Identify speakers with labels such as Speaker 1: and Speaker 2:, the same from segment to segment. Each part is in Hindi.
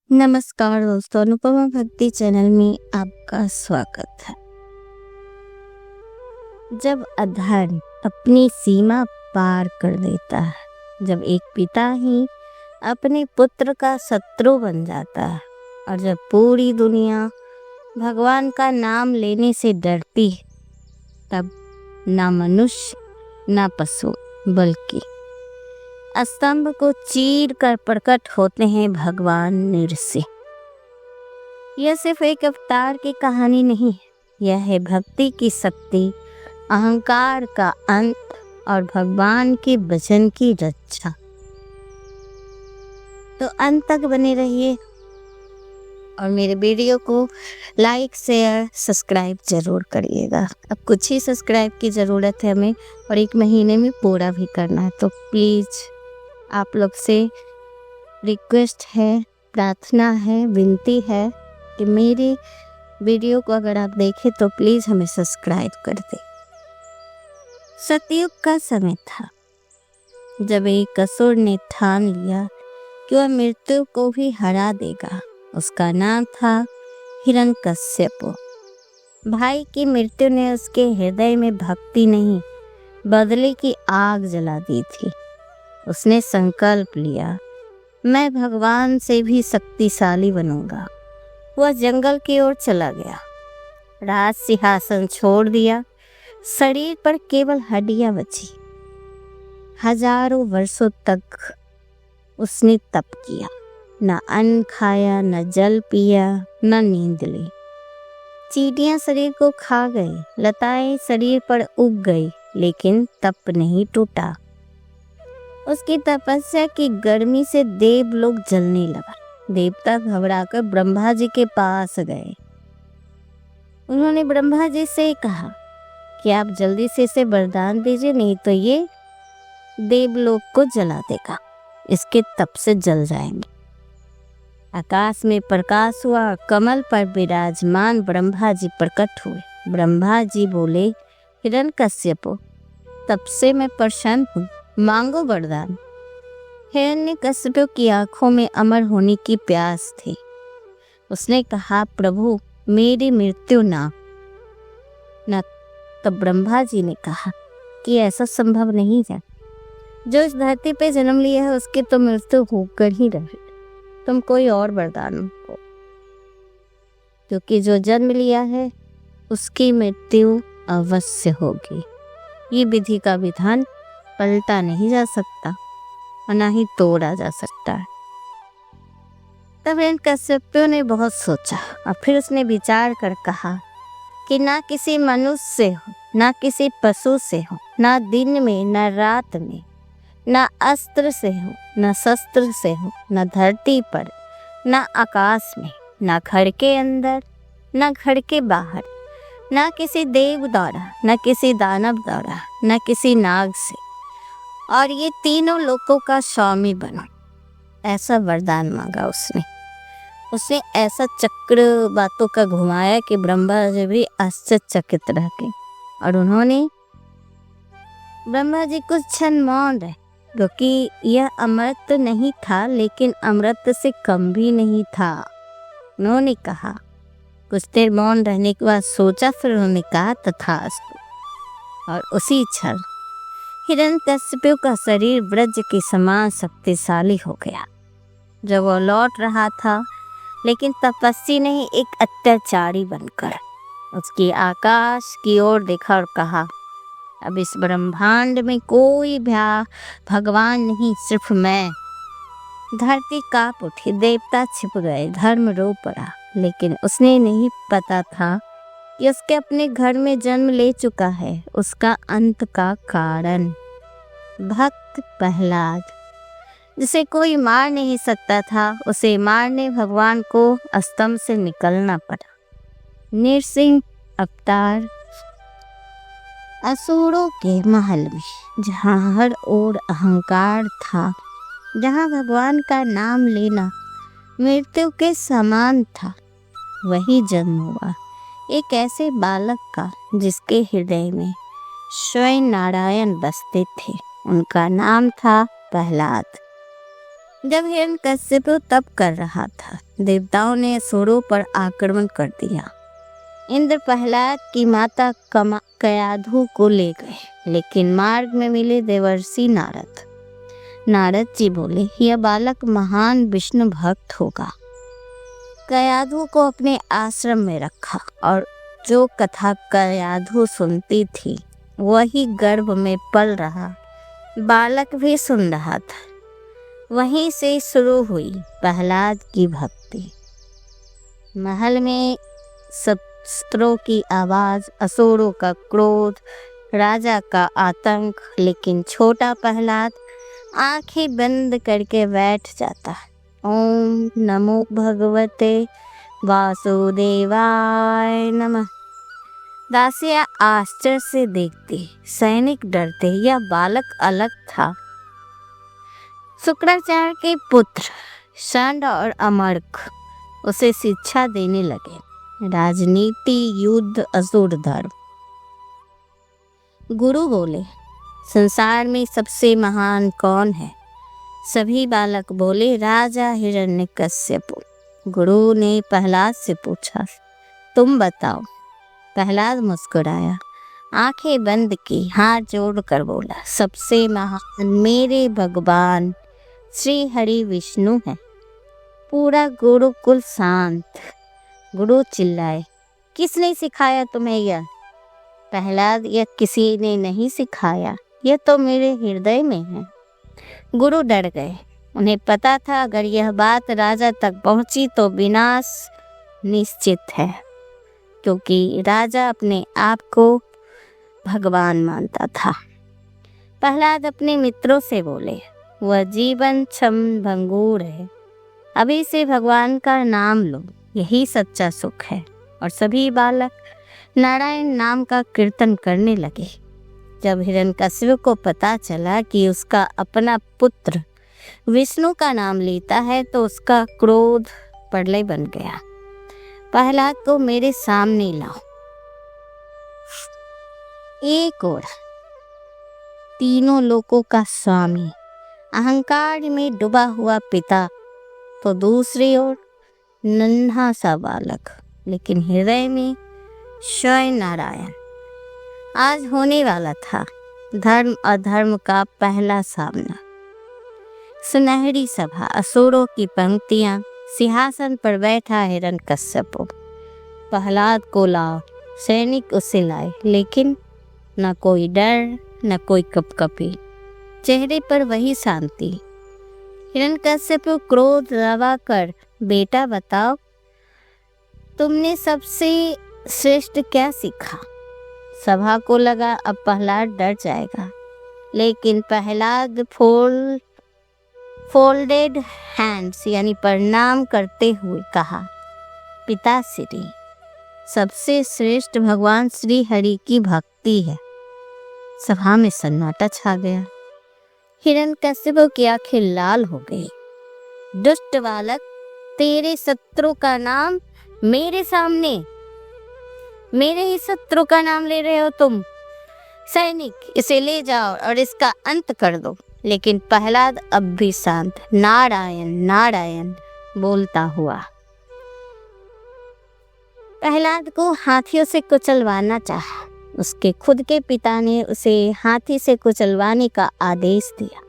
Speaker 1: नमस्कार दोस्तों, अनुपमा भक्ति चैनल में आपका स्वागत है। जब अधर्म अपनी सीमा पार कर देता है, जब एक पिता ही अपने पुत्र का शत्रु बन जाता है और जब पूरी दुनिया भगवान का नाम लेने से डरती है, तब ना मनुष्य ना पशु बल्कि स्तंभ को चीर कर प्रकट होते हैं भगवान नृसिंह। यह सिर्फ एक अवतार की कहानी नहीं है, यह है भक्ति की शक्ति, अहंकार का अंत और भगवान के वचन की रक्षा। तो अंत तक बने रहिए और मेरे वीडियो को लाइक शेयर सब्सक्राइब जरूर करिएगा। अब कुछ ही सब्सक्राइब की ज़रूरत है हमें और 1 महीने में पूरा भी करना है, तो प्लीज़ आप लोग से रिक्वेस्ट है, प्रार्थना है, विनती है कि मेरे वीडियो को अगर आप देखें तो प्लीज़ हमें सब्सक्राइब कर दें। सतयुग का समय था जब एक असुर ने ठान लिया कि वह मृत्यु को भी हरा देगा। उसका नाम था हिरण्यकश्यप। भाई की मृत्यु ने उसके हृदय में भक्ति नहीं, बदले की आग जला दी थी। उसने संकल्प लिया, मैं भगवान से भी शक्तिशाली बनूंगा। वह जंगल की ओर चला गया, राज सिंहासन छोड़ दिया, शरीर पर केवल हड्डियां बची। हजारों वर्षों तक उसने तप किया, न अन्न खाया, न जल पिया, न नींद ली। चींटियां शरीर को खा गई, लताएं शरीर पर उग गई, लेकिन तप नहीं टूटा। उसकी तपस्या की गर्मी से देवलोक जलने लगा। देवता घबराकर ब्रह्मा जी के पास गए। उन्होंने ब्रह्मा जी से कहा कि आप जल्दी से इसे वरदान दीजिए, नहीं तो ये देवलोक को जला देगा, इसके तप से जल जाएंगे। आकाश में प्रकाश हुआ, कमल पर विराजमान ब्रह्मा जी प्रकट हुए। ब्रह्मा जी बोले, हिरण्यकश्यप, तब से मैं प्रसन्न हूँ, मांगो वरदान। हिरण्यकश्यप की आंखों में अमर होने की प्यास थी। उसने कहा, प्रभु मेरी मृत्यु ना। तब ब्रह्मा जी ने कहा कि ऐसा संभव नहीं है, जो इस धरती पे जन्म लिया है उसकी तो मृत्यु होकर ही रहे। तुम कोई और वरदान हो, क्योंकि जो जन्म लिया है उसकी मृत्यु अवश्य होगी। ये विधि का विधान पलटा नहीं जा सकता और ना ही तोड़ा जा सकता है। तब हिरण्यकश्यप ने बहुत सोचा और फिर उसने विचार कर कहा कि ना किसी मनुष्य से हो, ना किसी पशु से हो, ना दिन में ना रात में, ना अस्त्र से हो, ना शस्त्र से हो, ना धरती पर, ना आकाश में, ना घर के अंदर, ना घर के बाहर, ना किसी देव द्वारा, ना किसी दानव द्वारा, ना किसी नाग से, और ये तीनों लोकों का स्वामी बनो। ऐसा वरदान मांगा उसने उसने ऐसा चक्र बातों का घुमाया कि ब्रह्मा जी भी आश्चर्यचकित रह गए और उन्होंने ब्रह्मा जी कुछ क्षण मौन रहे, क्योंकि यह अमृत नहीं था लेकिन अमृत से कम भी नहीं था। उन्होंने कहा, कुछ देर मौन रहने के बाद सोचा, फिर उन्होंने कहा, तथास्तु। और उसी क्षण हिरण्यकश्यप का शरीर वज्र के समान शक्तिशाली हो गया। जब वह लौट रहा था, लेकिन तपस्वी नहीं, एक अत्याचारी बनकर, उसकी आकाश की ओर देखा और कहा, अब इस ब्रह्मांड में कोई भगवान नहीं, सिर्फ मैं। धरती कांप उठी, देवता छिप गए, धर्म रो पड़ा। लेकिन उसने नहीं पता था कि उसके अपने घर में जन्म ले चुका है उसका अंत का कारण। भक्त प्रहलाद, जिसे कोई मार नहीं सकता था, उसे मारने भगवान को स्तंभ से निकलना पड़ा। नृसिंह अवतार असुरों के महल में, जहाँ हर ओर अहंकार था, जहाँ भगवान का नाम लेना मृत्यु के समान था, वही जन्म हुआ एक ऐसे बालक का जिसके हृदय में स्वयं नारायण बसते थे। उनका नाम था प्रहलाद। जब हिरण्यकश्यप तप कर रहा था, देवताओं ने असुरों पर आक्रमण कर दिया। इंद्र प्रहलाद की माता कयाधु को ले गए, लेकिन मार्ग में मिले देवर्षि नारद जी बोले, यह बालक महान विष्णु भक्त होगा। कयाधु को अपने आश्रम में रखा और जो कथा कयाधु सुनती थी वही गर्भ में पल रहा बालक भी सुन रहा था। वहीं से शुरू हुई प्रहलाद की भक्ति। महल में शस्त्रों की आवाज, असुरों का क्रोध, राजा का आतंक, लेकिन छोटा प्रहलाद आंखें बंद करके बैठ जाता। ओम नमो भगवते वासुदेवाय नमः। दासियां आश्चर्य से देखती, सैनिक डरते। यह बालक अलग था। शुक्राचार्य के पुत्र षंड और अमर्क उसे शिक्षा देने लगे। राजनीति, युद्ध, असुर धर्म। गुरु बोले, संसार में सबसे महान कौन है? सभी बालक बोले, राजा हिरण्यकश्यप। गुरु ने प्रहलाद से पूछा, तुम बताओ। प्रहलाद मुस्कुराया, आंखें बंद की, हाथ जोड़कर बोला, सबसे महान मेरे भगवान श्री हरि विष्णु है। पूरा गुरुकुल शांत। गुरु चिल्लाए, किसने सिखाया तुम्हें यह? प्रहलाद, यह किसी ने नहीं सिखाया, यह तो मेरे हृदय में है। गुरु डर गए। उन्हें पता था अगर यह बात राजा तक पहुंची तो विनाश निश्चित है, क्योंकि राजा अपने आप को भगवान मानता था। प्रहलाद अपने मित्रों से बोले, वह जीवन क्षम भंगुर है। अभी से भगवान का नाम लो, यही सच्चा सुख है। और सभी बालक नारायण नाम का कीर्तन करने लगे। जब हिरण्यकश्यप को पता चला कि उसका अपना पुत्र विष्णु का नाम लेता है तो उसका क्रोध प्रलय बन गया। प्रहलाद को मेरे सामने लाओ। एक ओर तीनों लोकों का स्वामी, अहंकार में डूबा हुआ पिता, तो दूसरी ओर नन्हा सा बालक, लेकिन हृदय में स्वयं नारायण। आज होने वाला था धर्म अधर्म का पहला सामना। सुनहरी सभा, असुरों की पंक्तियां, सिंहासन पर बैठा हिरण्यकश्यप। प्रहलाद को लाओ। सैनिक उसे लाए, लेकिन न कोई डर न कोई कपकपी, चेहरे पर वही शांति। हिरण्यकश्यप क्रोध दबा कर, बेटा बताओ, तुमने सबसे श्रेष्ठ क्या सीखा? सभा को लगा अब प्रहलाद डर जाएगा, लेकिन प्रहलाद फोल्डेड हैंड्स यानी प्रणाम करते हुए कहा, पिताश्री, सबसे श्रेष्ठ भगवान श्री हरि की भक्ति है। सभा में सन्नाटा छा गया। हिरण्यकश्यप की आंखें लाल हो गई। दुष्ट बालक, तेरे शत्रु का नाम मेरे सामने, मेरे ही शत्रु का नाम ले रहे हो तुम। सैनिक, इसे ले जाओ और इसका अंत कर दो। लेकिन प्रहलाद अब भी शांत, नारायण नारायण बोलता हुआ। प्रहलाद को हाथियों से कुचलवाना चाहा। उसके खुद के पिता ने उसे हाथी से कुचलवाने का आदेश दिया।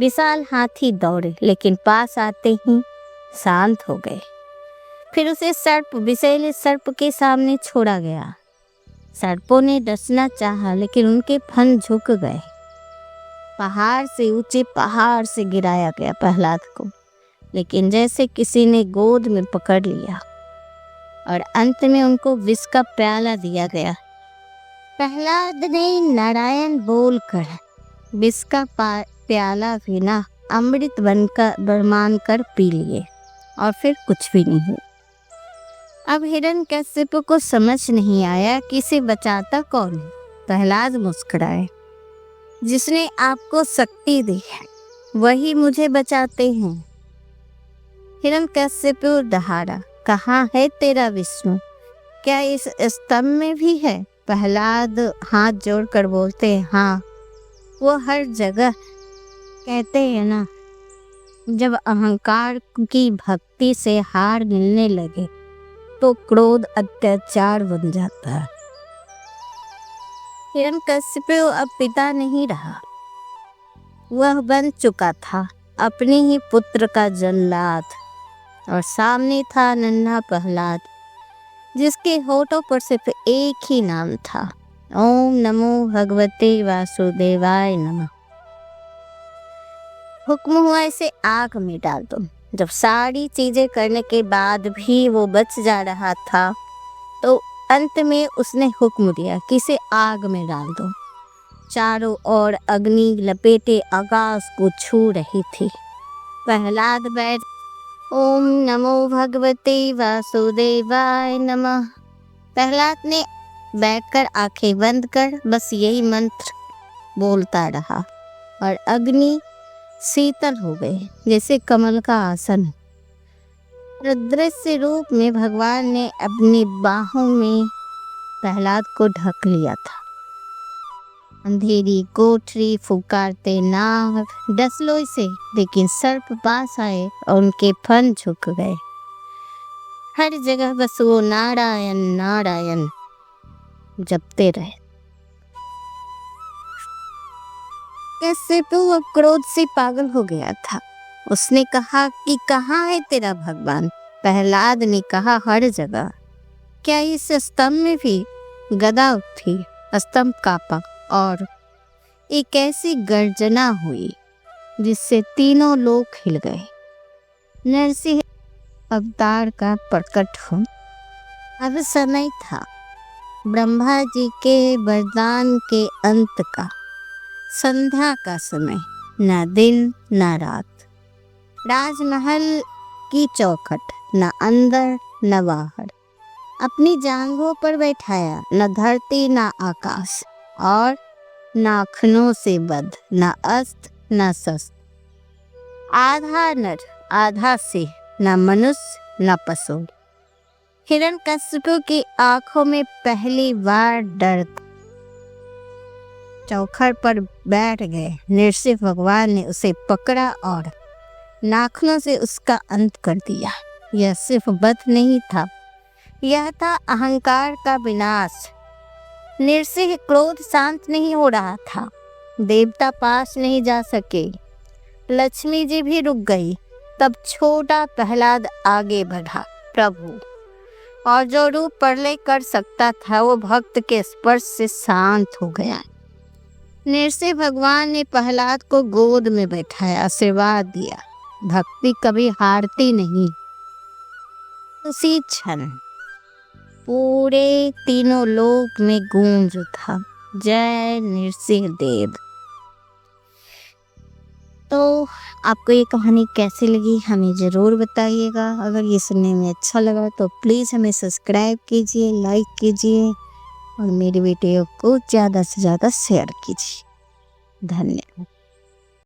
Speaker 1: विशाल हाथी दौड़े, लेकिन पास आते ही शांत हो गए। फिर उसे विषैले सर्प के सामने छोड़ा गया। सर्पों ने डसना चाहा, लेकिन उनके फन झुक गए। पहाड़ से, ऊंचे पहाड़ से गिराया गया प्रहलाद को, लेकिन जैसे किसी ने गोद में पकड़ लिया और अंत में उनको विष का प्याला दिया गया। प्रहलाद ने नारायण बोलकर विष का प्याला बिना अमृत बनकर मानकर पी लिए और फिर कुछ भी नहीं हुआ। अब हिरण्यकश्यप को समझ नहीं आया कि इसे बचाता कौन है। प्रहलाद मुस्कुराए, जिसने आपको शक्ति दी है वही मुझे बचाते हैं। हिरण्यकश्यप दहाड़ा, कहाँ है तेरा विष्णु? क्या इस स्तंभ में भी है? प्रहलाद हाथ जोड़कर बोलते हैं, हाँ, वो हर जगह। कहते हैं ना, जब अहंकार की भक्ति से हार मिलने लगे तो क्रोध अत्याचार बन जाता है। हिरण्यकशिपु अब पिता नहीं रहा, वह बन चुका था अपने ही पुत्र का जल्लाद। और सामने था नन्हा प्रहलाद, जिसके होठों पर सिर्फ एक ही नाम था, ओम नमो भगवते वासुदेवाय नमः। हुक्म हुआ इसे आग में डाल दो। जब सारी चीजें करने के बाद भी वो बच जा रहा था तो अंत में उसने हुक्म दिया कि इसे आग में डाल दो। चारों ओर अग्नि लपेटे आकाश को छू रही थी। प्रहलाद बैठ ओम नमो भगवते वासुदेवाय नमः। प्रहलाद ने बैठकर आंखें बंद कर बस यही मंत्र बोलता रहा और अग्नि शीतल हो गए जैसे कमल का आसन। रुद्रस्य रूप में भगवान ने अपनी बाहों में प्रहलाद को ढक लिया था। अंधेरी कोठरी, फुकारते नाग, डसलो इसे, लेकिन सर्प पास आए और उनके फन झुक गए। हर जगह बस वो नारायण नारायण जपते रहे। कश्यपु अब क्रोध से पागल हो गया था। उसने कहा कि कहाँ है तेरा भगवान? प्रहलाद ने कहा हर जगह। क्या इस स्तंभ में भी? गदा उठी, स्तंभ कांपा और एक ऐसी गर्जना हुई जिससे तीनों लोग हिल गए। नरसिंह अवतार का प्रकट हो। अब समय था ब्रह्मा जी के वरदान के अंत का, संध्या का समय, ना दिन ना रात। राजमहल की चौखट, न अंदर न बाहर। अपनी जांघों पर बैठाया, न धरती न आकाश, और नाखनों से बद्ध, न अस्त्र न शस्त्र। आधा नर आधा सिंह, न मनुष्य न पशु। हिरण्यकशिपु की आंखों में पहली बार डर। चौखट पर बैठ गए। नृसिंह भगवान ने उसे पकड़ा और नाखनों से उसका अंत कर दिया। यह सिर्फ वध नहीं था, यह था अहंकार का विनाश। नृसिंह क्रोध शांत नहीं हो रहा था। देवता पास नहीं जा सके, लक्ष्मी जी भी रुक गई। तब छोटा प्रहलाद आगे बढ़ा। प्रभु, और जो रूप प्रलय कर सकता था वो भक्त के स्पर्श से शांत हो गया। नृसिंह भगवान ने प्रहलाद को गोद में बैठाया, आशीर्वाद दिया। भक्ति कभी हारती नहीं। उसी क्षण पूरे तीनों लोक में गूंज उठा, जय नृसिंह देव। तो आपको ये कहानी कैसी लगी हमें ज़रूर बताइएगा। अगर ये सुनने में अच्छा लगा तो प्लीज़ हमें सब्सक्राइब कीजिए, लाइक कीजिए और मेरी वीडियो को ज़्यादा से ज़्यादा शेयर कीजिए। धन्यवाद।